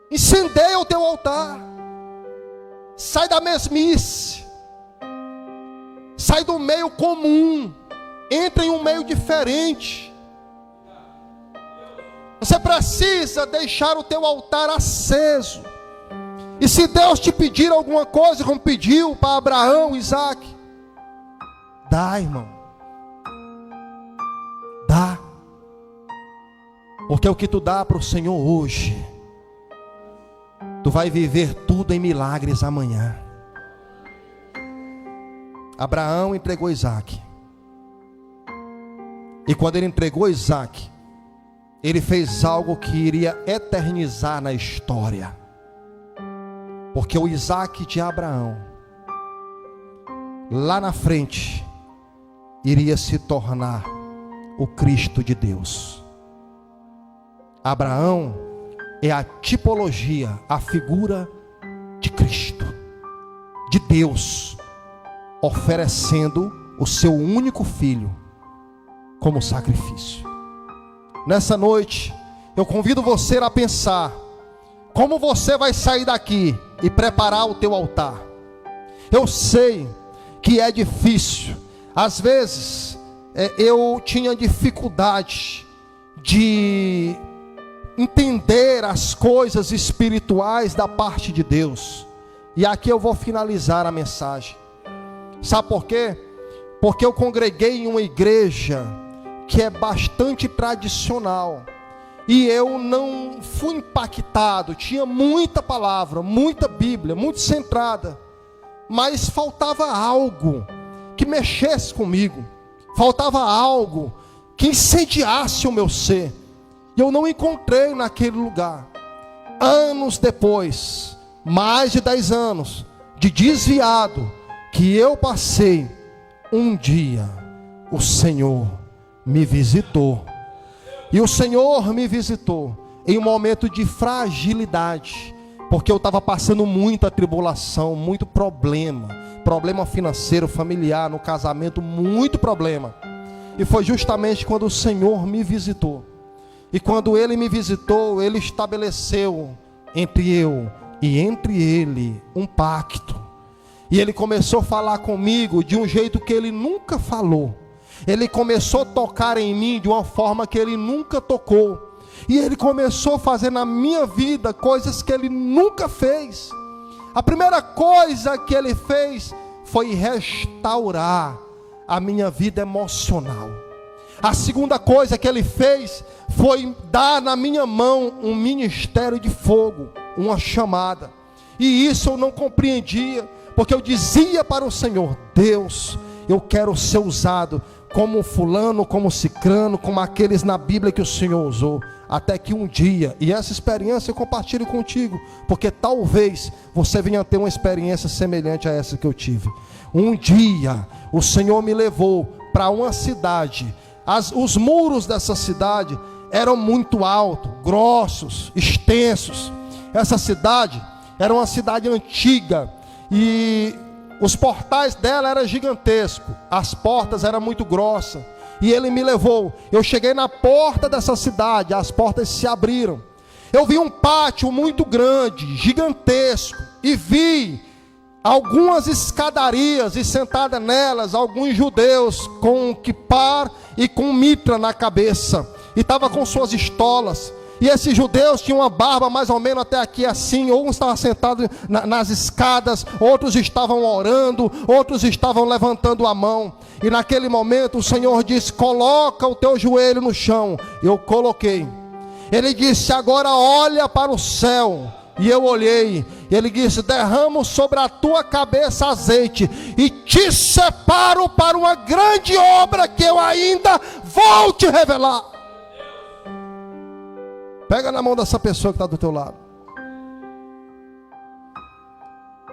Speaker 1: Incendeia o teu altar. Sai da mesmice. Sai do meio comum. Entra em um meio diferente. Você precisa deixar o teu altar aceso. E se Deus te pedir alguma coisa, como pediu para Abraão, Isaac, dá, irmão. Dá. Porque o que tu dá para o Senhor hoje, tu vai viver tudo em milagres amanhã. Abraão entregou Isaac. E quando ele entregou Isaac, ele fez algo que iria eternizar na história. Porque o Isaac de Abraão, lá na frente, iria se tornar o Cristo de Deus. Abraão é a tipologia, a figura de Cristo, de Deus, oferecendo o seu único filho como sacrifício. Nessa noite, eu convido você a pensar como você vai sair daqui e preparar o teu altar. Eu sei que é difícil. Às vezes, eu tinha dificuldade de entender as coisas espirituais da parte de Deus. E aqui eu vou finalizar a mensagem. Sabe por quê? Porque eu congreguei em uma igreja que é bastante tradicional, e eu não fui impactado. Tinha muita palavra, muita Bíblia, muito centrada, mas faltava algo que mexesse comigo, faltava algo que incendiasse o meu ser, e eu não encontrei naquele lugar. Anos depois, mais de 10 anos de desviado que eu passei, um dia o Senhor me visitou. E o Senhor me visitou em um momento de fragilidade, porque eu estava passando muita tribulação, muito problema financeiro, familiar, no casamento, muito problema. E foi justamente quando o Senhor me visitou. E quando Ele me visitou, Ele estabeleceu entre eu e entre Ele um pacto. E Ele começou a falar comigo de um jeito que Ele nunca falou. Ele começou a tocar em mim de uma forma que Ele nunca tocou. E Ele começou a fazer na minha vida coisas que Ele nunca fez. A primeira coisa que Ele fez foi restaurar a minha vida emocional. A segunda coisa que Ele fez foi dar na minha mão um ministério de fogo, uma chamada. E isso eu não compreendia, porque eu dizia para o Senhor: Deus, eu quero ser usado como fulano, como cicrano, como aqueles na Bíblia que o Senhor usou. Até que um dia, e essa experiência eu compartilho contigo, porque talvez você venha ter uma experiência semelhante a essa que eu tive. Um dia, o Senhor me levou para uma cidade. Os muros dessa cidade eram muito altos, grossos, extensos. Essa cidade era uma cidade antiga, e os portais dela eram gigantescos, as portas eram muito grossas. E Ele me levou. Eu cheguei na porta dessa cidade, as portas se abriram. Eu vi um pátio muito grande, gigantesco, e vi algumas escadarias, e sentada nelas alguns judeus com quipar e com mitra na cabeça, e estava com suas estolas. E esses judeus tinham uma barba mais ou menos até aqui assim. Uns estavam sentados nas escadas, outros estavam orando, outros estavam levantando a mão. E naquele momento o Senhor disse: coloca o teu joelho no chão. Eu coloquei. Ele disse: agora olha para o céu. E eu olhei. Ele disse: derramo sobre a tua cabeça azeite, e te separo para uma grande obra que eu ainda vou te revelar. Pega na mão dessa pessoa que está do teu lado.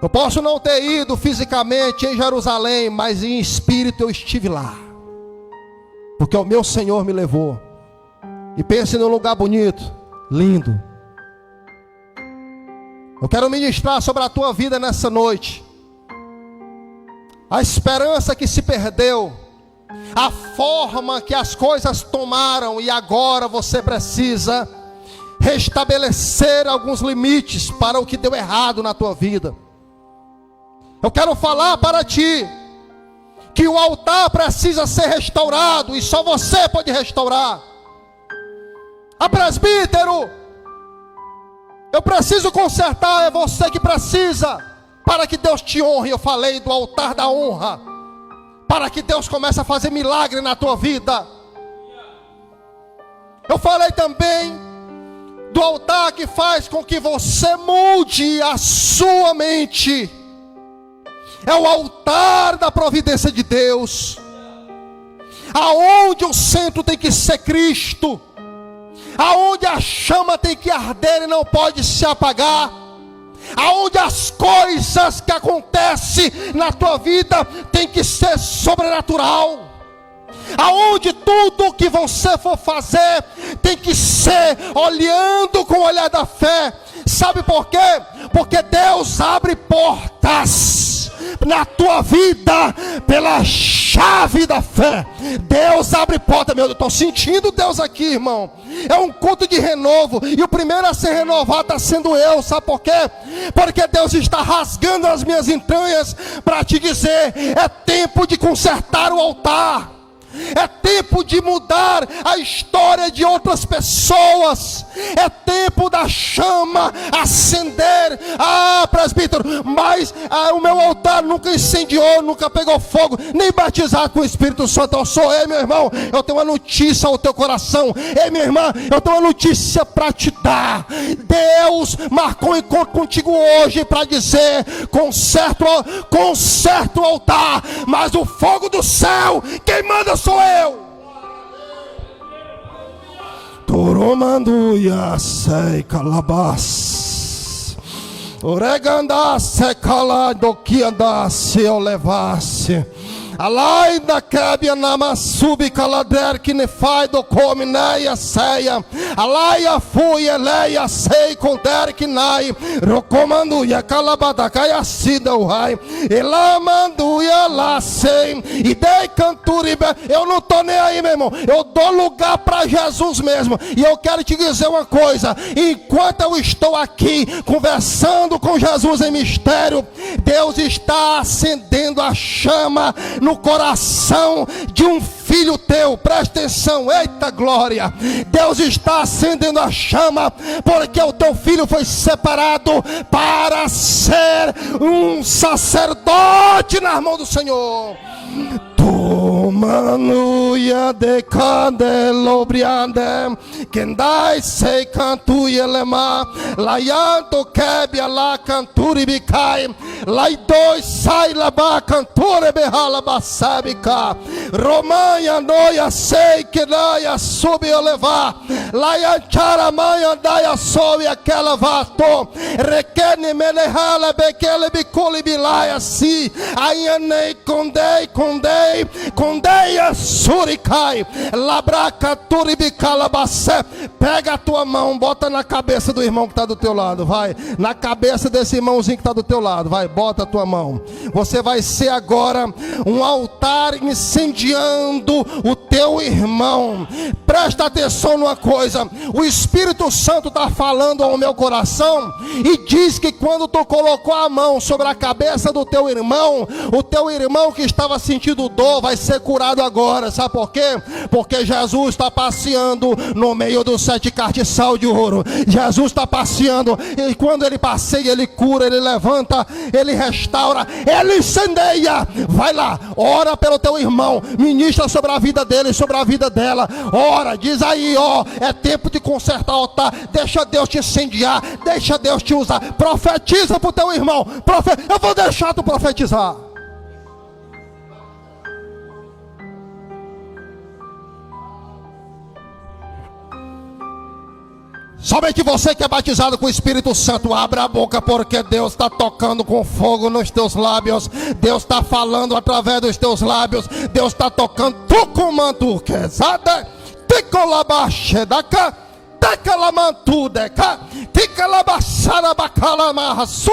Speaker 1: Eu posso não ter ido fisicamente em Jerusalém, mas em espírito eu estive lá, porque o meu Senhor me levou. E pense num lugar bonito, lindo. Eu quero ministrar sobre a tua vida nessa noite. A esperança que se perdeu, a forma que as coisas tomaram, e agora você precisa restabelecer alguns limites para o que deu errado na tua vida. Eu quero falar para ti que o altar precisa ser restaurado, e só você pode restaurar. A presbítero, Eu preciso consertar, é você que precisa, para que Deus te honre. Eu falei do altar da honra, para que Deus comece a fazer milagre na tua vida. Eu falei também do altar que faz com que você mude a sua mente. É o altar da providência de Deus, aonde o centro tem que ser Cristo, aonde a chama tem que arder e não pode se apagar, aonde as coisas que acontecem na tua vida tem que ser sobrenatural, aonde tudo que você for fazer tem que ser olhando com o olhar da fé. Sabe por quê? Porque Deus abre portas na tua vida pela chave da fé. Deus abre porta. Meu Deus, estou sentindo Deus aqui, irmão. É um culto de renovo, e o primeiro a ser renovado está sendo eu. Sabe por quê? Porque Deus está rasgando as minhas entranhas para te dizer: é tempo de consertar o altar, é tempo de mudar a história de outras pessoas, é tempo da chama acender. Presbítero, mas o meu altar nunca incendiou, nunca pegou fogo, nem batizado com o Espírito Santo eu sou. Ei, meu irmão, eu tenho uma notícia ao teu coração. Ei, minha irmã, eu tenho uma notícia para te dar. Deus marcou um encontro contigo hoje para dizer: conserta o altar, mas o fogo do céu, quem manda sou eu. Toromanduia sei calabas, oreganda se cala do que andasse eu levasse. Alai da quebia namasubi calader que ne fai do come neia ceia. Alai a fui eleia sei conter que nai. Rocomando ya calabada caia sida o rai. Elamando ya lá sei. E dei canturibe. Eu não tô nem aí, meu irmão. Eu dou lugar para Jesus mesmo. E eu quero te dizer uma coisa: enquanto eu estou aqui conversando com Jesus em mistério, Deus está acendendo a chama no coração de um filho teu. Presta atenção, eita glória. Deus está acendendo a chama, porque o teu filho foi separado para ser um sacerdote na mão do Senhor. Manuia de candelobriande, kendai sei cantuia lema, laianto quebia la canturi bicai, lai dois sai laba canture behala basabica, romanha noia sei que daia subi levar, laianchara manha daia sobe aquela vato, requene menehala bequele biculi bilaia si, aianei condeia suricai, labraca turibicalabacé. Pega a tua mão, bota na cabeça do irmão que está do teu lado, vai, na cabeça desse irmãozinho que está do teu lado, vai, bota a tua mão. Você vai ser agora um altar incendiando o teu irmão. Presta atenção numa coisa: o Espírito Santo está falando ao meu coração e diz que quando tu colocou a mão sobre a cabeça do teu irmão, o teu irmão que estava sentindo dor vai ser curado agora. Sabe por quê? Porque Jesus está passeando no meio dos 7 castiçal de ouro. Jesus está passeando, e quando ele passeia, ele cura, ele levanta, ele restaura, ele incendeia. Vai lá, ora pelo teu irmão, ministra sobre a vida dele, sobre a vida dela. Ora, diz aí, ó, é tempo de consertar o altar. Deixa Deus te incendiar, deixa Deus te usar. Profetiza para o teu irmão. Eu vou deixar tu profetizar. Somente você que é batizado com o Espírito Santo, abra a boca, porque Deus está tocando com fogo nos teus lábios. Deus está falando através dos teus lábios. Deus está tocando. Tu comando que zada, te colabaxe da cá. Tecalamantudeca, ticalabaçara bacalamaçu,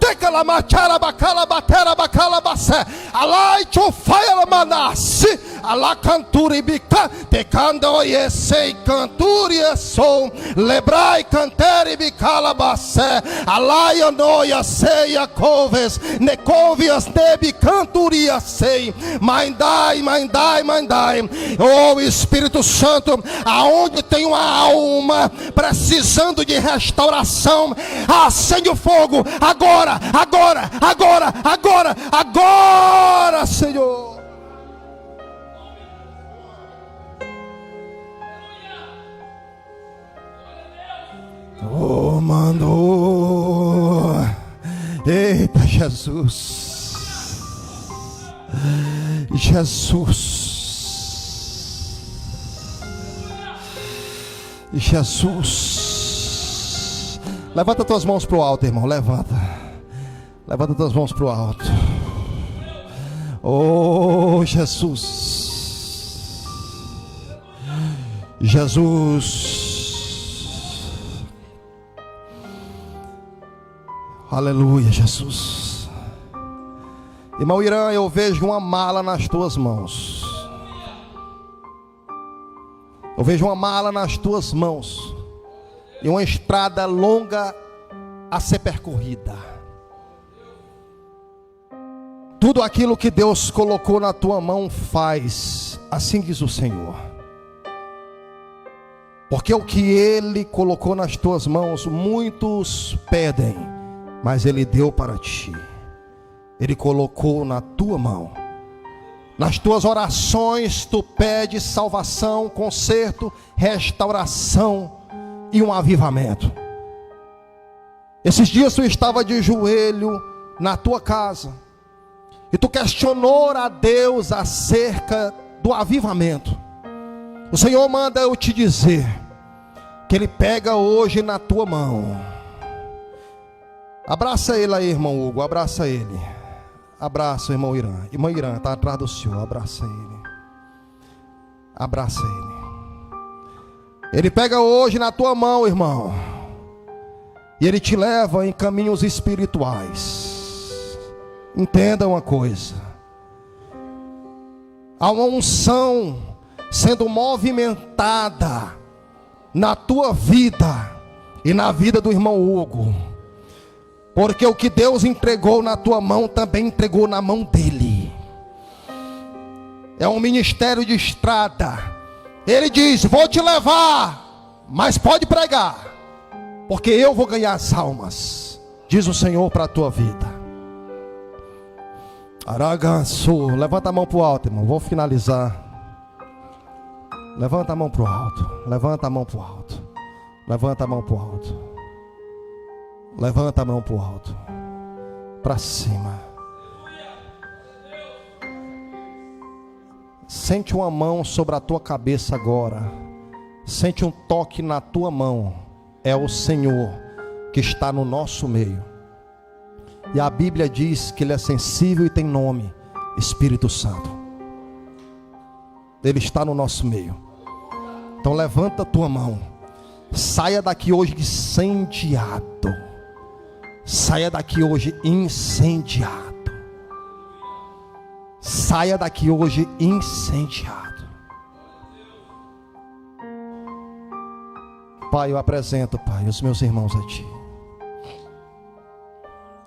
Speaker 1: Tekala machara bakala batera bakala basse. Alai chofaya manasi. Ala canturi bica. Tecando yesei canturi sou. Lebrai canteri bicala basse. Alai anoia seia coves. Necovias nebi canturia sei. Mandai. Oh Espírito Santo, aonde tem uma alma precisando de restauração, acende o fogo agora, Senhor. Oh, mandou. Eita, Jesus. Levanta tuas mãos para o alto, irmão. Levanta tuas mãos para o alto. Oh, Jesus. Aleluia, Jesus. Irmão Irã, eu vejo uma mala nas tuas mãos. Eu vejo uma mala nas tuas mãos e uma estrada longa a ser percorrida. Tudo aquilo que Deus colocou na tua mão faz, assim diz o Senhor. Porque o que Ele colocou nas tuas mãos, muitos pedem, mas Ele deu para ti. Ele colocou na tua mão. Nas tuas orações tu pedes salvação, conserto, restauração e um avivamento. Esses dias tu estava de joelho na tua casa e tu questionou a Deus acerca do avivamento. O Senhor manda eu te dizer que Ele pega hoje na tua mão. Abraça ele aí, irmão Hugo, abraça ele. Abraça o irmão Irã. Irmão Irã, está atrás do Senhor. Abraça ele. Abraça ele. Ele pega hoje na tua mão, irmão, e Ele te leva em caminhos espirituais. Entenda uma coisa. Há uma unção sendo movimentada na tua vida e na vida do irmão Hugo. Porque o que Deus entregou na tua mão, também entregou na mão dele. É um ministério de estrada. Ele diz, vou te levar, mas pode pregar, porque eu vou ganhar as almas, diz o Senhor para a tua vida. Aragançu, levanta a mão para o alto, irmão, vou finalizar. Levanta a mão para o alto, levanta a mão para o alto, levanta a mão para o alto. Levanta a mão para o alto, para cima. Sente uma mão sobre a tua cabeça agora. Sente um toque na tua mão. É o Senhor que está no nosso meio. E a Bíblia diz que Ele é sensível e tem nome, Espírito Santo. Ele está no nosso meio. Então levanta a tua mão. Saia daqui hoje incendiado. Saia daqui hoje incendiado. Saia daqui hoje incendiado. Pai, eu apresento, Pai, os meus irmãos a Ti.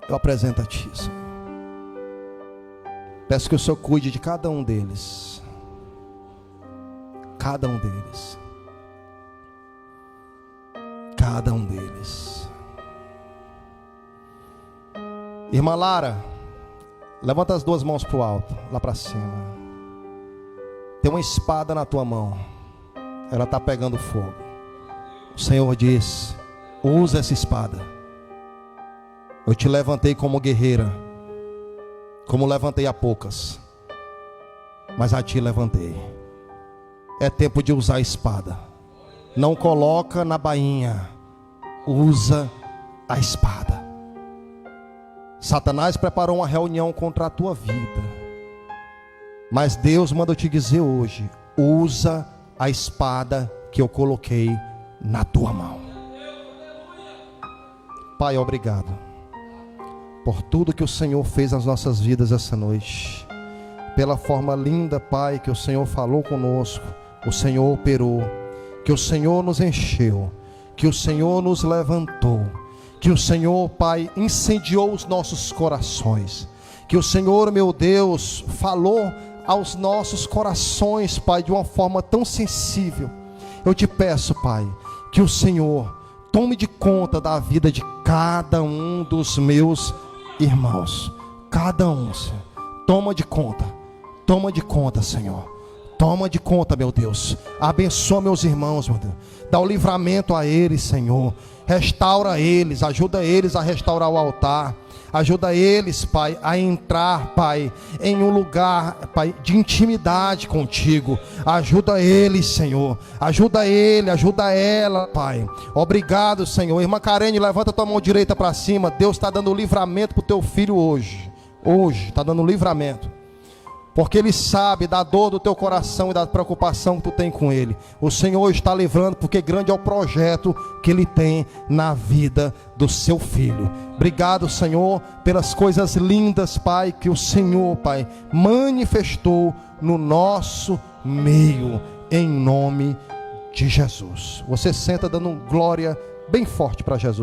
Speaker 1: Eu apresento a Ti, Senhor. Peço que o Senhor cuide de cada um deles. Cada um deles. Cada um deles. Irmã Lara, levanta as duas mãos para o alto, lá para cima. Tem uma espada na tua mão. Ela está pegando fogo. O Senhor diz, usa essa espada. Eu te levantei como guerreira, como levantei a poucas, mas a ti levantei. É tempo de usar a espada. Não coloca na bainha. Usa a espada. Satanás preparou uma reunião contra a tua vida, mas Deus manda eu te dizer hoje, usa a espada que eu coloquei na tua mão. Pai, obrigado. por tudo que o Senhor fez nas nossas vidas essa noite, pela forma linda, Pai, que o Senhor falou conosco, o Senhor operou, que o Senhor nos encheu, que o Senhor nos levantou, que o Senhor, Pai, incendiou os nossos corações, que o Senhor, meu Deus, falou aos nossos corações, Pai, de uma forma tão sensível. Eu te peço, Pai, que o Senhor tome de conta da vida de cada um dos meus irmãos, cada um, Senhor. Toma de conta, Senhor. Toma de conta, meu Deus. Abençoa meus irmãos, meu Deus. Dá o livramento a eles, Senhor. Restaura eles, ajuda eles a restaurar o altar. Ajuda eles, Pai, a entrar, Pai, em um lugar, Pai, de intimidade contigo. Ajuda eles, Senhor. Ajuda ele, ajuda ela, Pai. Obrigado, Senhor. Irmã Karene, levanta tua mão direita para cima. Deus está dando livramento para o teu filho hoje. Hoje está dando livramento, porque Ele sabe da dor do teu coração e da preocupação que tu tem com Ele. O Senhor está livrando, porque grande é o projeto que Ele tem na vida do seu filho. Obrigado, Senhor, pelas coisas lindas, Pai, que o Senhor, Pai, manifestou no nosso meio, em nome de Jesus. Você senta dando glória bem forte para Jesus.